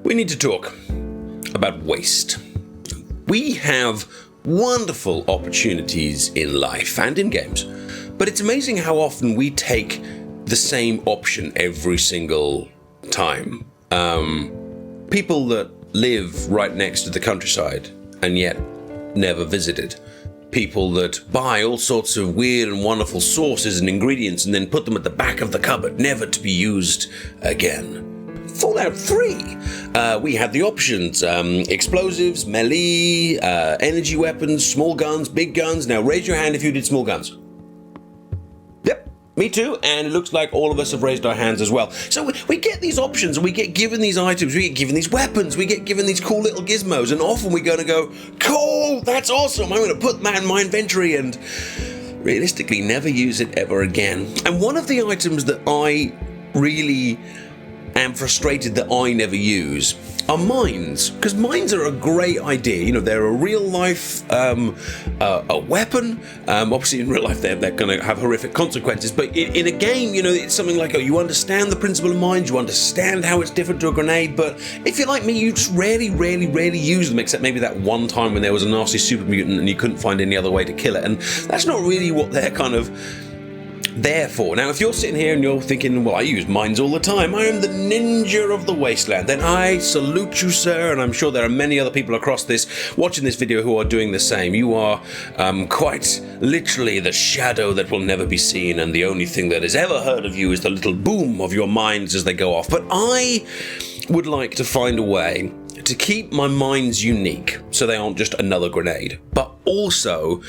We need to talk about waste. We have wonderful opportunities in life and in games, but it's amazing how often we take the same option every single time. People that live right next to the countryside and yet never visited. People that buy all sorts of weird and wonderful sauces and ingredients and then put them at the back of the cupboard, never to be used again. Fallout 3, we had the options, explosives, melee, energy weapons, small guns, big guns. Now raise your hand if you did small guns. Yep, me too, and it looks like all of us have raised our hands as well. So we get these options, and we get given these items, we get given these weapons, we get given these cool little gizmos, and often we're going to go, cool, that's awesome, I'm going to put that in my inventory, and realistically never use it ever again. And one of the items that I really am frustrated that I never use are mines, because mines are a great idea. You know, they're a real life a weapon. Obviously in real life they're going to have horrific consequences, but in a game, you know, it's something like, you understand the principle of mines, you understand how it's different to a grenade, but if you're like me, you just rarely use them, except maybe that one time when there was a nasty super mutant and you couldn't find any other way to kill it, and that's not really what they're kind of therefore. Now, if you're sitting here and you're thinking, well, I use mines all the time, I am the ninja of the wasteland, then I salute you, sir, and I'm sure there are many other people across this, watching this video, who are doing the same. You are quite literally the shadow that will never be seen, and the only thing that is ever heard of you is the little boom of your mines as they go off. But I would like to find a way to keep my mines unique, so they aren't just another grenade, but also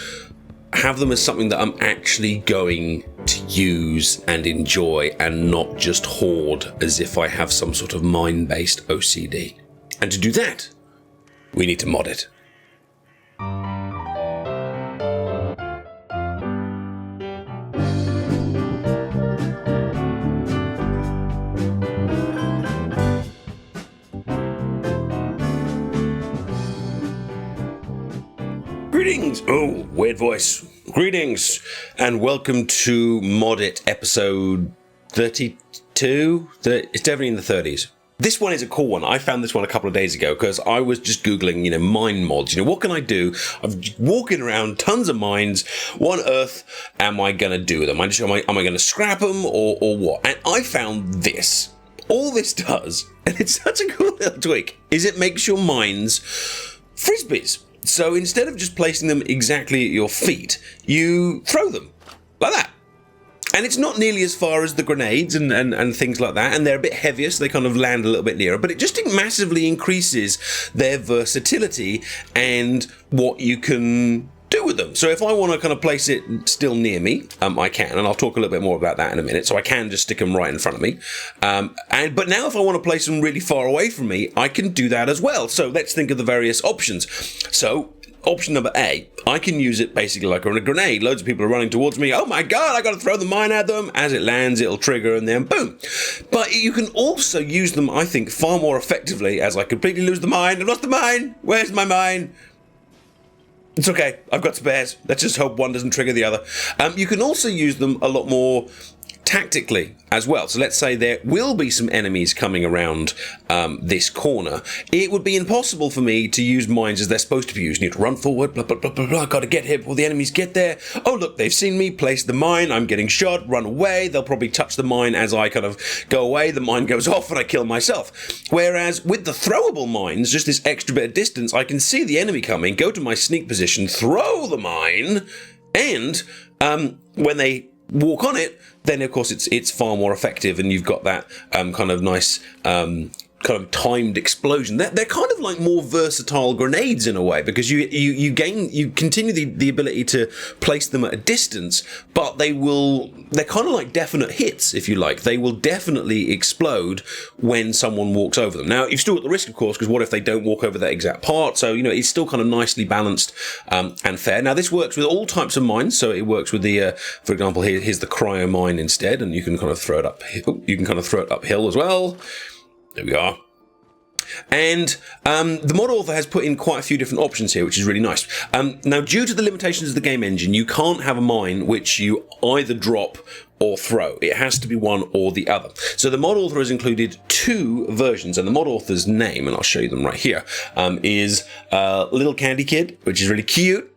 have them as something that I'm actually going to use and enjoy, and not just hoard as if I have some sort of mine-based OCD. And to do that, we need to mod it. Greetings! Oh, weird voice. Greetings, and welcome to Mod It episode 32? It's definitely in the 30s. This one is a cool one. I found this one a couple of days ago because I was just Googling, mine mods. What can I do? I'm walking around, tons of mines. What on earth am I going to do with them? Am I going to scrap them or what? And I found this. All this does, and it's such a cool little tweak, is it makes your mines frisbees. So instead of just placing them exactly at your feet, you throw them like that. And it's not nearly as far as the grenades and things like that, and they're a bit heavier, so they kind of land a little bit nearer, but it just massively increases their versatility and what you can do with them. So if I want to kind of place it still near me, I can, and I'll talk a little bit more about that in a minute. So I can just stick them right in front of me. But now if I want to place them really far away from me, I can do that as well. So let's think of the various options. So option number A, I can use it basically like a grenade. Loads of people are running towards me. Oh my God, I got to throw the mine at them. As it lands, it'll trigger and then boom. But you can also use them, I think, far more effectively as I completely lose the mine. I've lost the mine. Where's my mine? It's okay, I've got spares. Let's just hope one doesn't trigger the other. You can also use them a lot more tactically as well. So let's say there will be some enemies coming around this corner. It would be impossible for me to use mines as they're supposed to be used. You need to run forward, blah, blah, blah, blah, blah. Got to get here before the enemies get there. Oh, look, they've seen me, place the mine, I'm getting shot, run away. They'll probably touch the mine as I kind of go away. The mine goes off and I kill myself. Whereas with the throwable mines, just this extra bit of distance, I can see the enemy coming, go to my sneak position, throw the mine, and when they walk on it, then of course it's far more effective, and you've got that kind of nice kind of timed explosion. They're kind of like more versatile grenades in a way, because you continue the ability to place them at a distance, but they're kind of like definite hits, if you like. They will definitely explode when someone walks over them. Now, you've still got the risk, of course, because what if they don't walk over that exact part? So, it's still kind of nicely balanced and fair. Now, this works with all types of mines. So it works with the, for example, here's the cryo mine instead, and you can kind of throw it up. You can kind of throw it uphill as well. There we are. And the mod author has put in quite a few different options here, which is really nice. Now, due to the limitations of the game engine, you can't have a mine which you either drop or throw. It has to be one or the other. So the mod author has included 2 versions, and the mod author's name, and I'll show you them right here, is Little Candy Kid, which is really cute.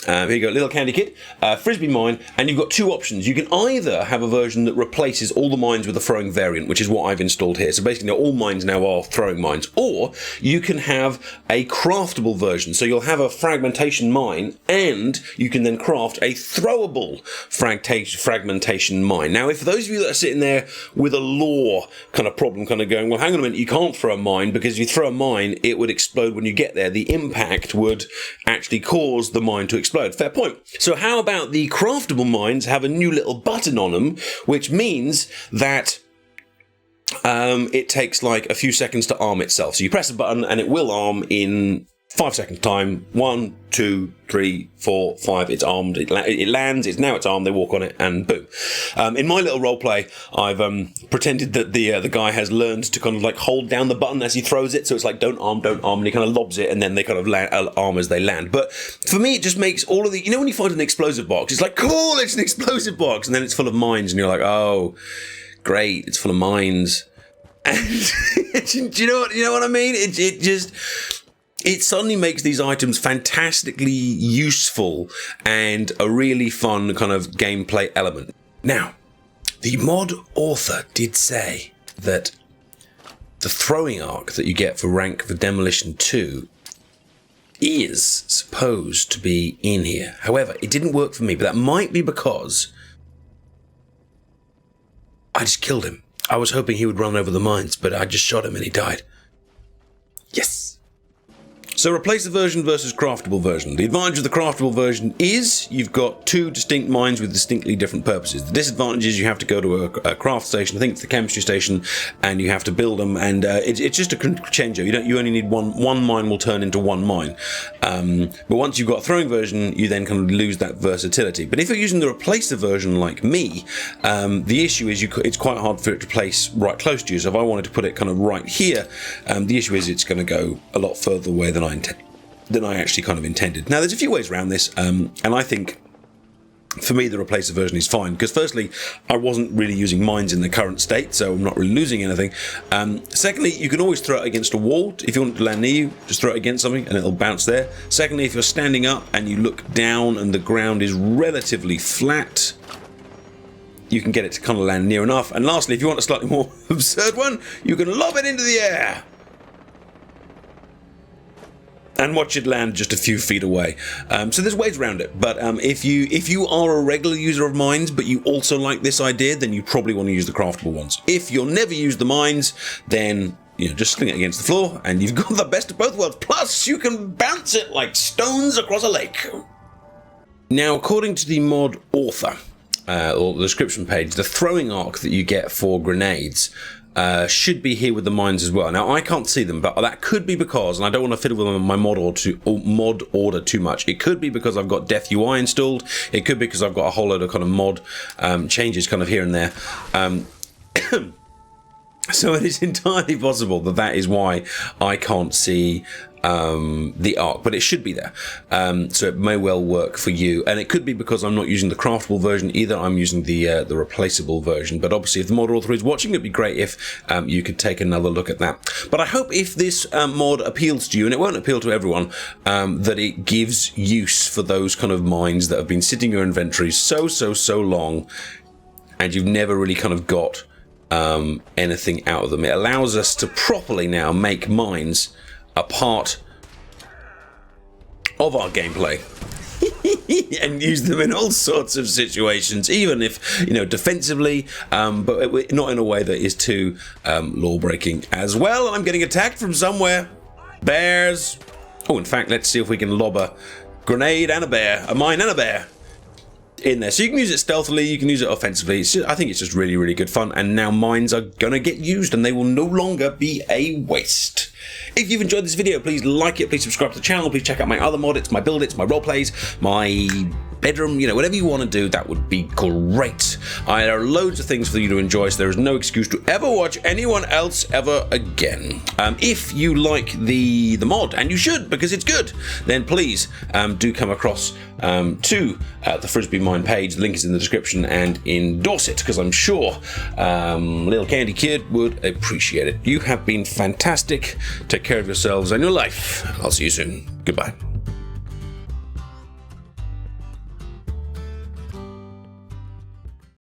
Here you go, Little Candy Kid, Frisbee Mine, and you've got 2 options. You can either have a version that replaces all the mines with a throwing variant, which is what I've installed here. So basically all mines now are throwing mines. Or you can have a craftable version. So you'll have a fragmentation mine, and you can then craft a throwable fragmentation mine. Now, if those of you that are sitting there with a lore kind of problem, kind of going, well, hang on a minute, you can't throw a mine, because if you throw a mine, it would explode when you get there. The impact would actually cause the mine to explode. Fair point. So how about the craftable mines have a new little button on them, which means that it takes like a few seconds to arm itself. So you press a button and it will arm in 5 seconds time. 1, 2, 3, 4, 5. It's armed. It lands. It's armed. They walk on it, and boom. In my little role play, I've pretended that the guy has learned to kind of like hold down the button as he throws it. So it's like don't arm, and he kind of lobs it, and then they kind of arm as they land. But for me, it just makes all of the, you know, when you find an explosive box, it's like cool, it's an explosive box, and then it's full of mines, and you're like, oh, great, it's full of mines. And do you know what I mean? It suddenly makes these items fantastically useful and a really fun kind of gameplay element. Now, the mod author did say that the throwing arc that you get for rank for Demolition 2 is supposed to be in here. However, it didn't work for me, but that might be because I just killed him. I was hoping he would run over the mines, but I just shot him and he died. Yes. So replace the version versus craftable version. The advantage of the craftable version is you've got 2 distinct mines with distinctly different purposes. The disadvantage is you have to go to a craft station, I think it's the chemistry station, and you have to build them, and it's just a changer. You only need one mine will turn into 1 mine. But once you've got a throwing version, you then kind of lose that versatility. But if you're using the replacer version like me, the issue is it's quite hard for it to place right close to you. So if I wanted to put it kind of right here, the issue is it's going to go a lot further away than I actually kind of intended. Now, there's a few ways around this, and I think for me the replacer version is fine, because firstly, I wasn't really using mines in the current state, so I'm not really losing anything. Secondly, you can always throw it against a wall. If you want it to land near you, just throw it against something and it'll bounce there. Secondly, if you're standing up and you look down and the ground is relatively flat, you can get it to kind of land near enough. And lastly, if you want a slightly more absurd one, you can lob it into the air and watch it land just a few feet away. So there's ways around it, but if you are a regular user of mines, but you also like this idea, then you probably want to use the craftable ones. If you'll never use the mines, then just sling it against the floor, and you've got the best of both worlds. Plus, you can bounce it like stones across a lake. Now, according to the mod author, or the description page, the throwing arc that you get for grenades should be here with the mines as well. Now, I can't see them, but that could be because, and I don't want to fiddle with my mod order too much, it could be because I've got Death UI installed, it could be because I've got a whole load of kind of mod changes kind of here and there. So it is entirely possible that that is why I can't see the arc, but it should be there. So it may well work for you, and it could be because I'm not using the craftable version either. I'm using the replaceable version. But obviously, if the mod author is watching, it'd be great if you could take another look at that. But I hope if this mod appeals to you, and it won't appeal to everyone, that it gives use for those kind of mines that have been sitting in your inventory so long, and you've never really kind of got anything out of them. It allows us to properly now make mines a part of our gameplay and use them in all sorts of situations, even if, defensively, but not in a way that is too law-breaking as well. And I'm getting attacked from somewhere. Bears. Oh, in fact, let's see if we can lob a grenade and a bear, a mine and a bear in there. So you can use it stealthily, you can use it offensively. I think it's just really, really good fun. And now mines are gonna get used and they will no longer be a waste. If you've enjoyed this video, please like it, please subscribe to the channel, please check out my other mod, it's my build, it's my roleplays, my bedroom, whatever you want to do, that would be great. There are loads of things for you to enjoy, so there is no excuse to ever watch anyone else ever again. If you like the mod, and you should because it's good, then please do come across to the Frisbee Mine page. The link is in the description, and endorse it, because I'm sure little Candy Kid would appreciate it. You have been fantastic. Take care of yourselves and your life. I'll see you soon. Goodbye.